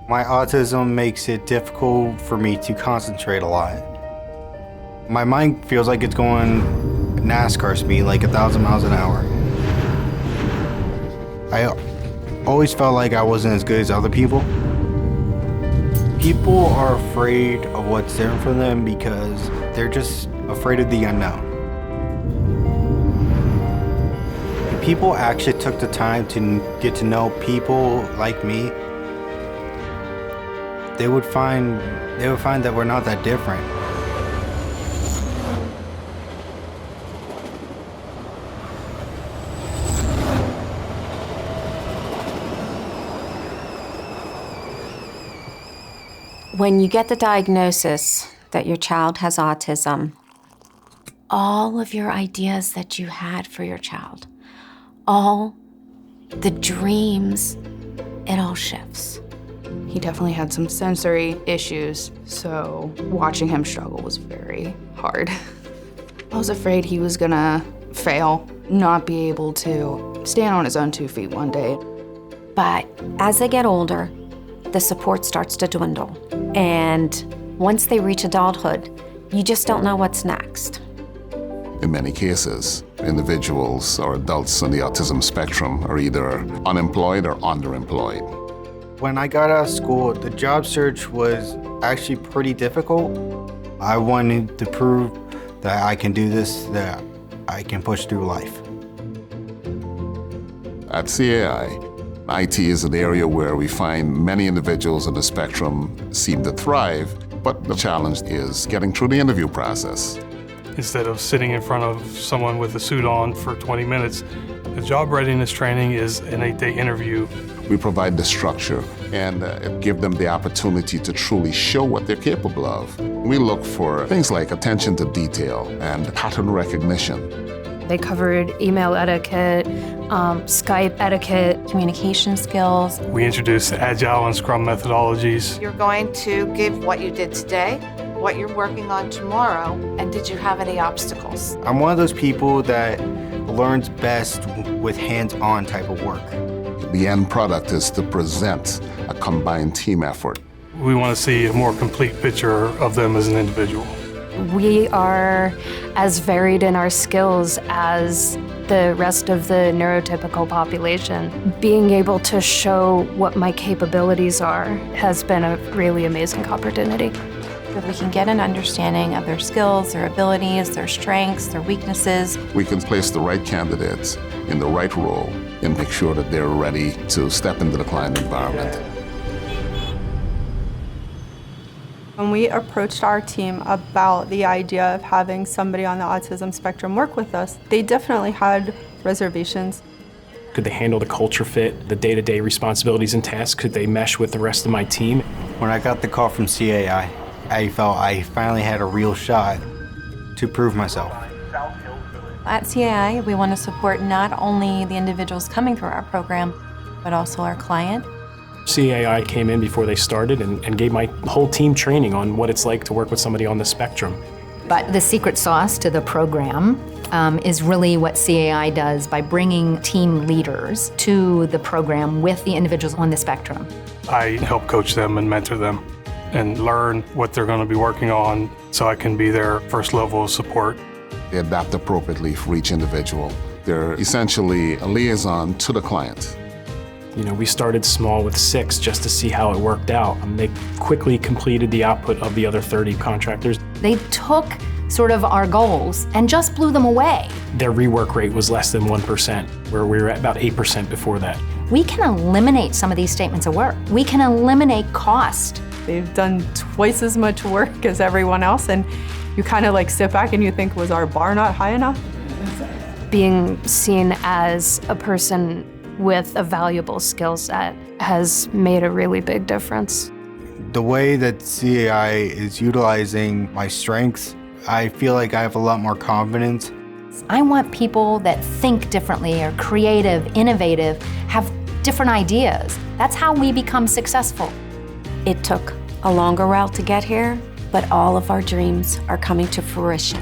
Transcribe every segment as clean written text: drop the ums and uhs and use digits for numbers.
My autism makes it difficult for me to concentrate a lot. My mind feels like it's going NASCAR speed, like 1,000 miles an hour. I always felt like I wasn't as good as other people. People are afraid of what's different from them because they're just afraid of the unknown. If people actually took the time to get to know people like me, they would find that we're not that different. When you get the diagnosis that your child has autism, all of your ideas that you had for your child, all the dreams, it all shifts. He definitely had some sensory issues, so watching him struggle was very hard. I was afraid he was gonna fail, not be able to stand on his own 2 feet one day. But as they get older, the support starts to dwindle. And once they reach adulthood, you just don't know what's next. In many cases, individuals or adults on the autism spectrum are either unemployed or underemployed. When I got out of school, the job search was actually pretty difficult. I wanted to prove that I can do this, that I can push through life. At CAI, IT is an area where we find many individuals on the spectrum seem to thrive, but the challenge is getting through the interview process. Instead of sitting in front of someone with a suit on for 20 minutes, the job readiness training is an 8-day interview. We provide the structure and give them the opportunity to truly show what they're capable of. We look for things like attention to detail and pattern recognition. They covered email etiquette, Skype etiquette, Communication skills. We introduced Agile and Scrum methodologies. You're going to give what you did today, what you're working on tomorrow, and did you have any obstacles? I'm one of those people that learns best with hands-on type of work. The end product is to present a combined team effort. We want to see a more complete picture of them as an individual. We are as varied in our skills as the rest of the neurotypical population. Being able to show what my capabilities are has been a really amazing opportunity. That we can get an understanding of their skills, their abilities, their strengths, their weaknesses. We can place the right candidates in the right role and make sure that they're ready to step into the client environment. When we approached our team about the idea of having somebody on the autism spectrum work with us, they definitely had reservations. Could they handle the culture fit, the day-to-day responsibilities and tasks? Could they mesh with the rest of my team? When I got the call from CAI, I felt I finally had a real shot to prove myself. At CAI, we want to support not only the individuals coming through our program, but also our client. CAI came in before they started and gave my whole team training on what it's like to work with somebody on the spectrum. But the secret sauce to the program is really what CAI does by bringing team leaders to the program with the individuals on the spectrum. I help coach them and mentor them and learn what they're going to be working on so I can be their first level of support. They adapt appropriately for each individual. They're essentially a liaison to the client. You know, we started small with 6 just to see how it worked out. They quickly completed the output of the other 30 contractors. They took sort of our goals and just blew them away. Their rework rate was less than 1%, where we were at about 8% before that. We can eliminate some of these statements of work. We can eliminate cost. They've done twice as much work as everyone else, and you kind of like sit back and you think, was our bar not high enough? Being seen as a person with a valuable skill set has made a really big difference. The way that CAI is utilizing my strengths, I feel like I have a lot more confidence. I want people that think differently, are creative, innovative, have different ideas. That's how we become successful. It took a longer route to get here, but all of our dreams are coming to fruition.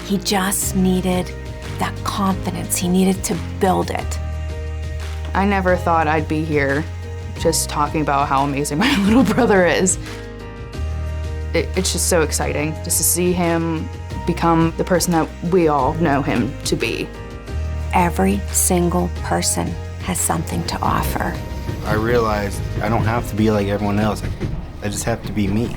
He just needed that confidence. He needed to build it. I never thought I'd be here just talking about how amazing my little brother is. It's just so exciting just to see him become the person that we all know him to be. Every single person has something to offer. I realized I don't have to be like everyone else. I just have to be me.